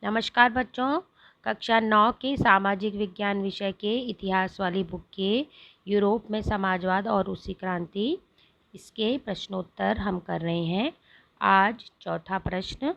नमस्कार बच्चों। कक्षा 9 के सामाजिक विज्ञान विषय के इतिहास वाली बुक के यूरोप में समाजवाद और रूसी क्रांति इसके प्रश्नोत्तर हम कर रहे हैं। आज चौथा प्रश्न।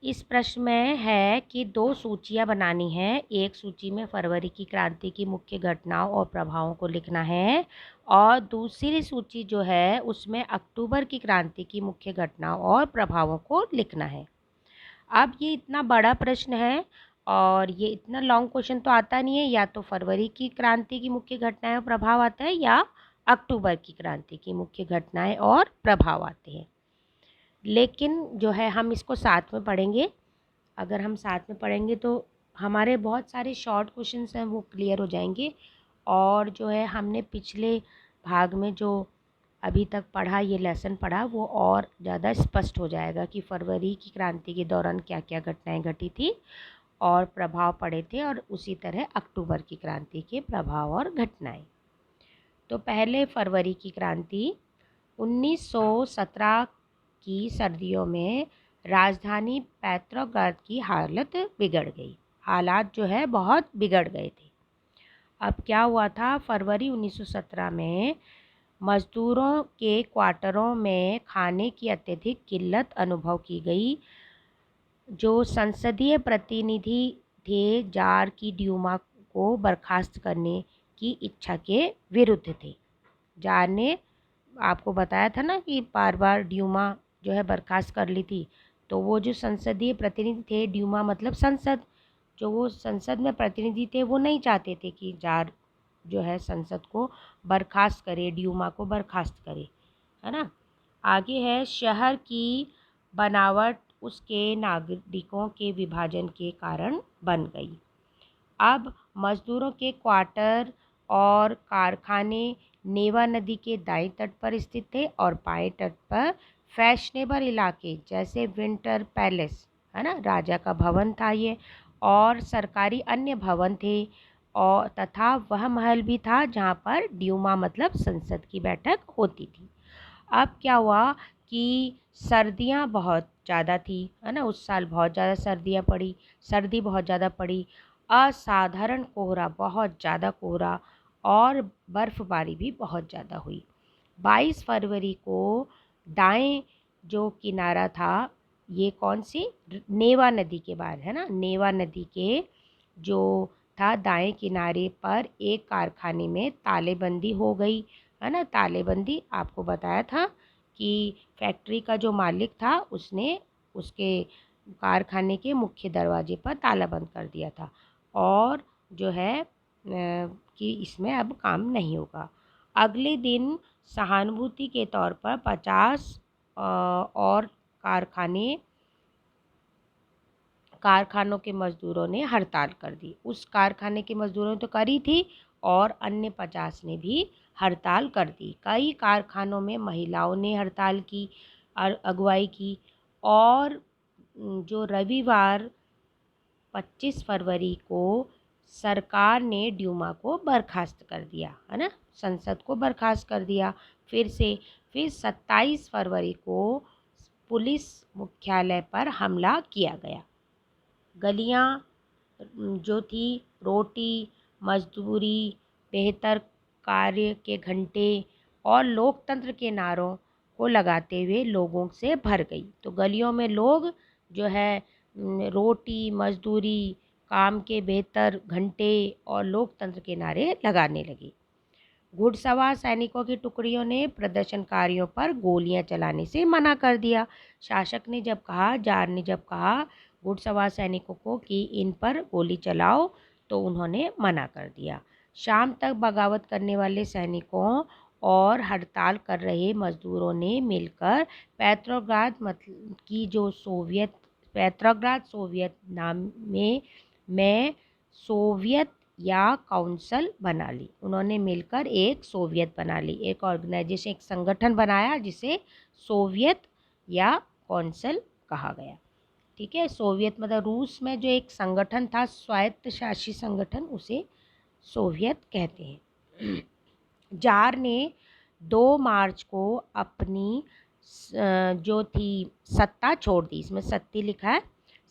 इस प्रश्न में है कि दो सूचियां बनानी है। एक सूची में फरवरी की क्रांति की मुख्य घटनाओं और प्रभावों को लिखना है और दूसरी सूची जो है उसमें अक्टूबर की क्रांति की मुख्य घटनाओं और प्रभावों को लिखना है। अब ये इतना बड़ा प्रश्न है और ये इतना लॉन्ग क्वेश्चन तो आता नहीं है। या तो फरवरी की क्रांति की मुख्य घटनाएं और प्रभाव आता है या अक्टूबर की क्रांति की मुख्य घटनाएं और प्रभाव आते हैं। लेकिन जो है हम इसको साथ में पढ़ेंगे। अगर हम साथ में पढ़ेंगे तो हमारे बहुत सारे शॉर्ट क्वेश्चंस हैं वो क्लियर हो जाएंगे। और जो है हमने पिछले भाग में जो अभी तक पढ़ा, ये लेसन पढ़ा, वो और ज़्यादा स्पष्ट हो जाएगा कि फरवरी की क्रांति के दौरान क्या क्या घटनाएं घटी थी और प्रभाव पड़े थे, और उसी तरह अक्टूबर की क्रांति के प्रभाव और घटनाएं। तो पहले फरवरी की क्रांति। 1917 की सर्दियों में राजधानी पेट्रोग्राद की हालत बिगड़ गई। हालात जो है बहुत बिगड़ गए थे। अब क्या हुआ था, फरवरी 1917 में मज़दूरों के क्वार्टरों में खाने की अत्यधिक किल्लत अनुभव की गई। जो संसदीय प्रतिनिधि थे जार की ड्यूमा को बर्खास्त करने की इच्छा के विरुद्ध थे। जार ने आपको बताया था ना कि बार बार ड्यूमा जो है बर्खास्त कर ली थी। तो वो जो संसदीय प्रतिनिधि थे, ड्यूमा मतलब संसद, जो वो संसद में प्रतिनिधि थे वो नहीं चाहते थे कि जार जो है संसद को बर्खास्त करे, ड्यूमा को बर्खास्त करे, है ना। आगे है, शहर की बनावट उसके नागरिकों के विभाजन के कारण बन गई। अब मज़दूरों के क्वार्टर और कारखाने नेवा नदी के दाईं तट पर स्थित थे और बाएं तट पर फैशनेबल इलाके जैसे विंटर पैलेस, है ना, राजा का भवन था ये, और सरकारी अन्य भवन थे, और तथा वह महल भी था जहाँ पर ड्यूमा मतलब संसद की बैठक होती थी। अब क्या हुआ कि सर्दियाँ बहुत ज़्यादा थी, है ना, उस साल बहुत ज़्यादा सर्दी बहुत ज़्यादा पड़ी। असाधारण कोहरा, बहुत ज़्यादा कोहरा और बर्फ़बारी भी बहुत ज़्यादा हुई। 22 फरवरी को दाएं जो किनारा था, ये कौन सी, नेवा नदी के बाद, है ना, नेवा नदी के जो था दाएं किनारे पर एक कारखाने में तालेबंदी हो गई, है ना। तालेबंदी आपको बताया था कि फैक्ट्री का जो मालिक था उसने उसके कारखाने के मुख्य दरवाजे पर ताला बंद कर दिया था और जो है कि इसमें अब काम नहीं होगा। अगले दिन सहानुभूति के तौर पर 50 और कारखानों के मज़दूरों ने हड़ताल कर दी। उस कारखाने के मज़दूरों ने तो करी थी और अन्य 50 ने भी हड़ताल कर दी। कई कारखानों में महिलाओं ने हड़ताल की और अगुवाई की। और जो रविवार 25 फरवरी को सरकार ने ड्यूमा को बर्खास्त कर दिया, है ना, संसद को बर्खास्त कर दिया। फिर 27 फरवरी को पुलिस मुख्यालय पर हमला किया गया। गलियां जो थी, रोटी, मजदूरी, बेहतर कार्य के घंटे और लोकतंत्र के नारों को लगाते हुए लोगों से भर गई। तो गलियों में लोग जो है रोटी, मजदूरी, काम के बेहतर घंटे और लोकतंत्र के नारे लगाने लगे। घुड़सवार सैनिकों की टुकड़ियों ने प्रदर्शनकारियों पर गोलियां चलाने से मना कर दिया। जार ने जब कहा घुड़सवार सैनिकों को कि इन पर गोली चलाओ, तो उन्होंने मना कर दिया। शाम तक बगावत करने वाले सैनिकों और हड़ताल कर रहे मजदूरों ने मिलकर पेट्रोग्राद सोवियत नाम में सोवियत या काउंसिल बना ली। उन्होंने मिलकर एक सोवियत बना ली, एक ऑर्गेनाइजेशन, एक संगठन बनाया जिसे सोवियत या काउंसिल कहा गया। ठीक है, सोवियत मतलब रूस में जो एक संगठन था, स्वायत्त शासी संगठन, उसे सोवियत कहते हैं। जार ने 2 मार्च को अपनी जो थी सत्ता छोड़ दी। इसमें सत्ती लिखा है,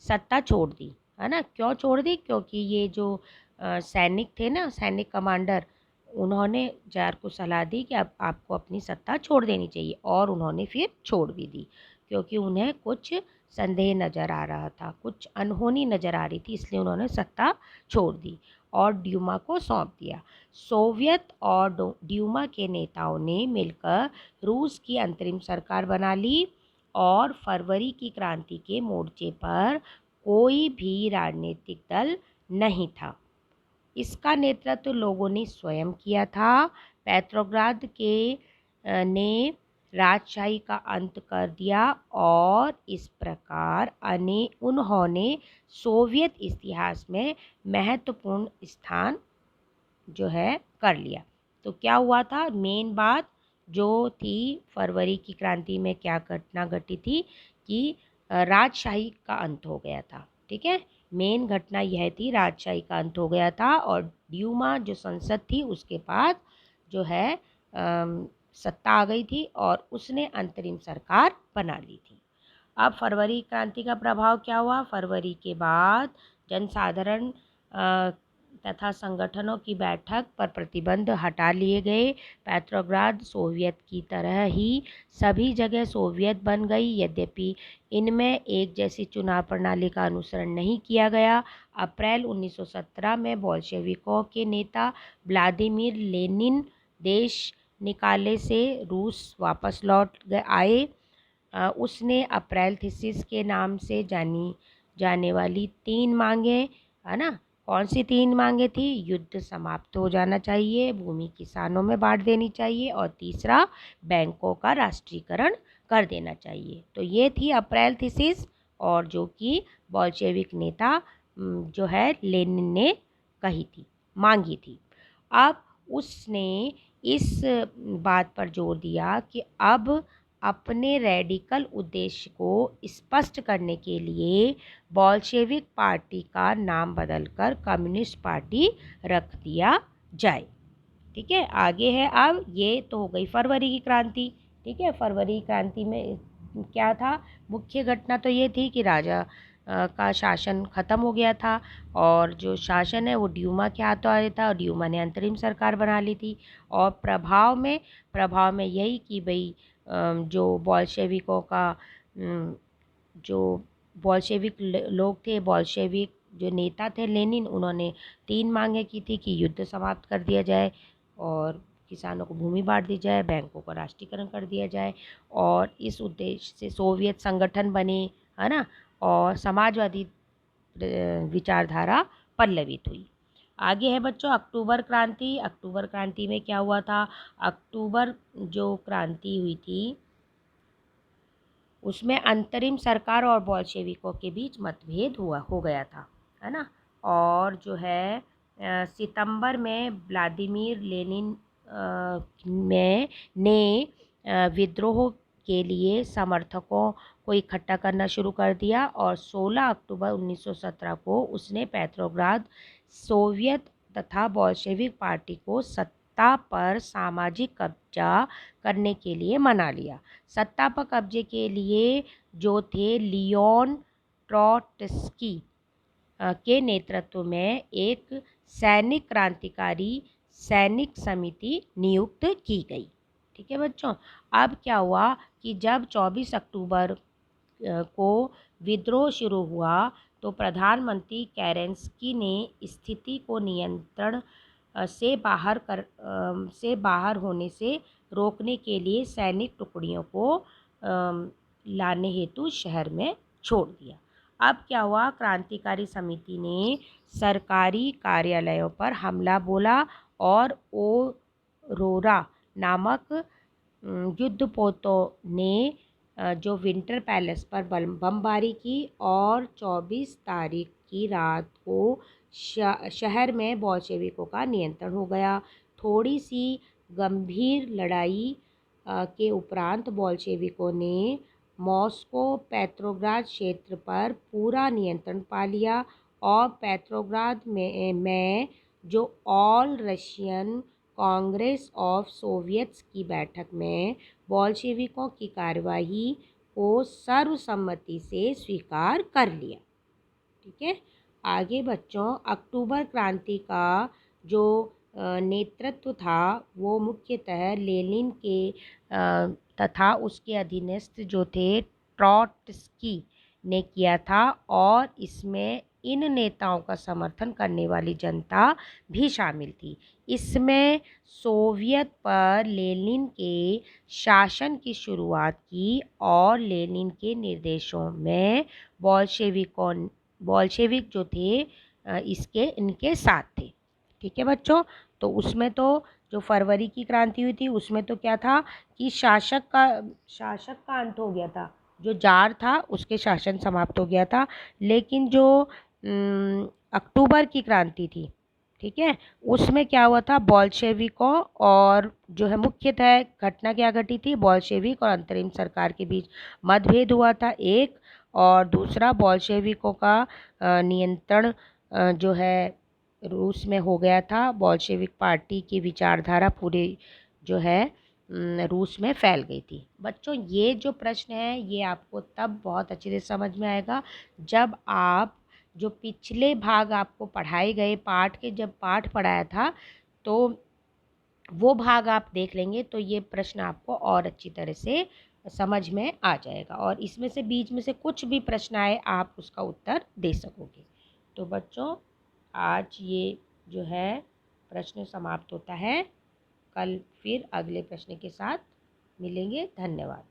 सत्ता छोड़ दी, है ना। क्यों छोड़ दी? क्योंकि ये जो सैनिक थे ना, सैनिक कमांडर, उन्होंने जार को सलाह दी कि अब आपको अपनी सत्ता छोड़ देनी चाहिए, और उन्होंने फिर छोड़ भी दी, क्योंकि उन्हें कुछ संदेह नज़र आ रहा था, कुछ अनहोनी नज़र आ रही थी, इसलिए उन्होंने सत्ता छोड़ दी और ड्यूमा को सौंप दिया। सोवियत और ड्यूमा के नेताओं ने मिलकर रूस की अंतरिम सरकार बना ली, और फरवरी की क्रांति के मोर्चे पर कोई भी राजनीतिक दल नहीं था। इसका नेतृत्व लोगों ने स्वयं किया था। पेट्रोग्राद ने राजशाही का अंत कर दिया, और इस प्रकार उन्होंने सोवियत इतिहास में महत्वपूर्ण स्थान जो है कर लिया। तो क्या हुआ था? मेन बात जो थी फरवरी की क्रांति में, क्या घटना घटी थी कि राजशाही का अंत हो गया था। ठीक है, मेन घटना यह थी, राजशाही का अंत हो गया था, और ड्यूमा जो संसद थी उसके पास जो है सत्ता आ गई थी, और उसने अंतरिम सरकार बना ली थी। अब फरवरी क्रांति का प्रभाव क्या हुआ? फरवरी के बाद जनसाधारण तथा संगठनों की बैठक पर प्रतिबंध हटा लिए गए। पेट्रोग्राद सोवियत की तरह ही सभी जगह सोवियत बन गई, यद्यपि इनमें एक जैसी चुनाव प्रणाली का अनुसरण नहीं किया गया। अप्रैल 1917 में बोल्शेविकों के नेता व्लादिमीर लेनिन देश निकाले से रूस वापस लौट आए। उसने अप्रैल थीसिस के नाम से जानी जाने वाली 3 मांगें, है ना, कौन सी 3 मांगें थी? युद्ध समाप्त हो जाना चाहिए, भूमि किसानों में बांट देनी चाहिए, और तीसरा बैंकों का राष्ट्रीयकरण कर देना चाहिए। तो ये थी अप्रैल थीसिस, और जो कि बोल्शेविक नेता जो है लेनिन ने कही थी, मांगी थी। अब उसने इस बात पर जोर दिया कि अब अपने रेडिकल उद्देश्य को स्पष्ट करने के लिए बोल्शेविक पार्टी का नाम बदलकर कम्युनिस्ट पार्टी रख दिया जाए। ठीक है, आगे है। अब ये तो हो गई फरवरी की क्रांति। ठीक है, फरवरी क्रांति में क्या था? मुख्य घटना तो ये थी कि राजा का शासन ख़त्म हो गया था, और जो शासन है वो ड्यूमा के हाथों आ रहा था, और ड्यूमा ने अंतरिम सरकार बना ली थी। और प्रभाव में यही कि भाई जो बोल्शेविकों का जो बोल्शेविक लोग थे, बोल्शेविक जो नेता थे लेनिन, उन्होंने 3 मांगें की थी कि युद्ध समाप्त कर दिया जाए, और किसानों को भूमि बांट दी जाए, बैंकों का राष्ट्रीयकरण कर दिया जाए, और इस उद्देश्य से सोवियत संगठन बने, है ना, और समाजवादी विचारधारा पल्लवित हुई। आगे है बच्चों अक्टूबर क्रांति। अक्टूबर क्रांति में क्या हुआ था? अक्टूबर जो क्रांति हुई थी उसमें अंतरिम सरकार और बोल्शेविकों के बीच मतभेद हो गया था, है ना। और जो है सितंबर में व्लादिमीर लेनिन ने विद्रोह के लिए समर्थकों को इकट्ठा करना शुरू कर दिया, और 16 अक्टूबर 1917 को उसने पेट्रोग्राद सोवियत तथा बोल्शेविक पार्टी को सत्ता पर सामाजिक कब्जा करने के लिए मना लिया। सत्ता पर कब्जे के लिए जो थे लियोन ट्रोट्स्की के नेतृत्व में एक सैनिक क्रांतिकारी सैनिक समिति नियुक्त की गई। ठीक है बच्चों, अब क्या हुआ कि जब 24 अक्टूबर को विद्रोह शुरू हुआ, तो प्रधानमंत्री केरेंस्की ने स्थिति को नियंत्रण से बाहर होने से रोकने के लिए सैनिक टुकड़ियों को लाने हेतु शहर में छोड़ दिया। अब क्या हुआ? क्रांतिकारी समिति ने सरकारी कार्यालयों पर हमला बोला, और ओरोरा नामक युद्धपोतों ने जो विंटर पैलेस पर बमबारी की, और 24 तारीख की रात को शहर में बोल्शेविकों का नियंत्रण हो गया। थोड़ी सी गंभीर लड़ाई के उपरांत बोल्शेविकों ने मॉस्को पेट्रोग्राद क्षेत्र पर पूरा नियंत्रण पा लिया, और पेट्रोग्राद में जो all Russian Congress of Soviets की बैठक में बोल्शेविकों की कार्यवाही को सर्वसम्मति से स्वीकार कर लिया। ठीक है। आगे बच्चों, अक्टूबर क्रांति का जो नेतृत्व था वो मुख्यतः लेनिन के तथा उसके अधीनस्थ जो थे ट्रॉट्स्की ने किया था, और इसमें इन नेताओं का समर्थन करने वाली जनता भी शामिल थी। इसमें सोवियत पर लेनिन के शासन की शुरुआत की और लेनिन के निर्देशों में बोल्शेविक जो थे इनके साथ थे। ठीक है बच्चों। तो उसमें तो जो फरवरी की क्रांति हुई थी उसमें तो क्या था कि शासक का अंत हो गया था, जो जार था उसके शासन समाप्त हो गया था। लेकिन जो अक्टूबर की क्रांति थी, ठीक है, उसमें क्या हुआ था, बोल्शेविकों और जो है मुख्यतः घटना क्या घटी थी, बोल्शेविक और अंतरिम सरकार के बीच मतभेद हुआ था एक, और दूसरा बोल्शेविकों का नियंत्रण जो है रूस में हो गया था। बोल्शेविक पार्टी की विचारधारा पूरे जो है रूस में फैल गई थी। बच्चों ये जो प्रश्न है ये आपको तब बहुत अच्छे से समझ में आएगा जब आप जो पिछले भाग आपको पढ़ाए गए पाठ के जब पाठ पढ़ाया था तो वो भाग आप देख लेंगे तो ये प्रश्न आपको और अच्छी तरह से समझ में आ जाएगा, और इसमें से बीच में से कुछ भी प्रश्न आए आप उसका उत्तर दे सकोगे। तो बच्चों आज ये जो है प्रश्न समाप्त होता है। कल फिर अगले प्रश्न के साथ मिलेंगे। धन्यवाद।